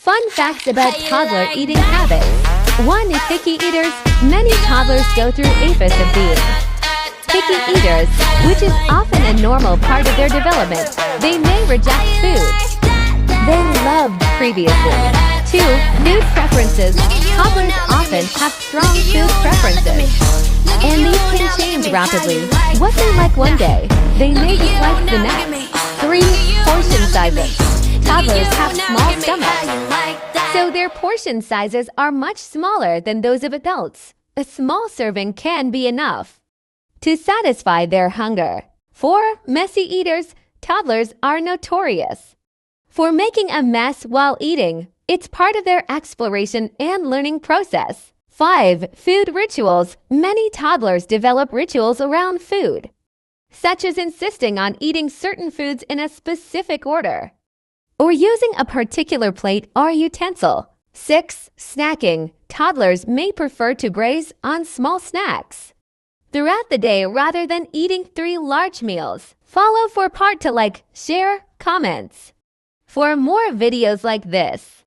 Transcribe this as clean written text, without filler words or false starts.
Fun facts about toddler eating habits. 1. Picky eaters. Many toddlers go through aphids of being picky eaters, which is often a normal part of their development. They may reject food they loved previously. 2. Food preferences. Toddlers often have strong food preferences, and these can change rapidly. What they like one day, they may dislike the next. 3. Portion sizes. Toddlers have small stomachs, so their portion sizes are much smaller than those of adults. A small serving can be enough to satisfy their hunger. 4. Messy eaters. Toddlers are notorious for making a mess while eating. It's part of their exploration and learning process. 5. Food rituals. Many toddlers develop rituals around food, such as insisting on eating certain foods in a specific order, or using a particular plate or utensil. 6. Snacking. Toddlers may prefer to graze on small snacks throughout the day rather than eating 3 large meals. Follow for part to like, share, comments for more videos like this.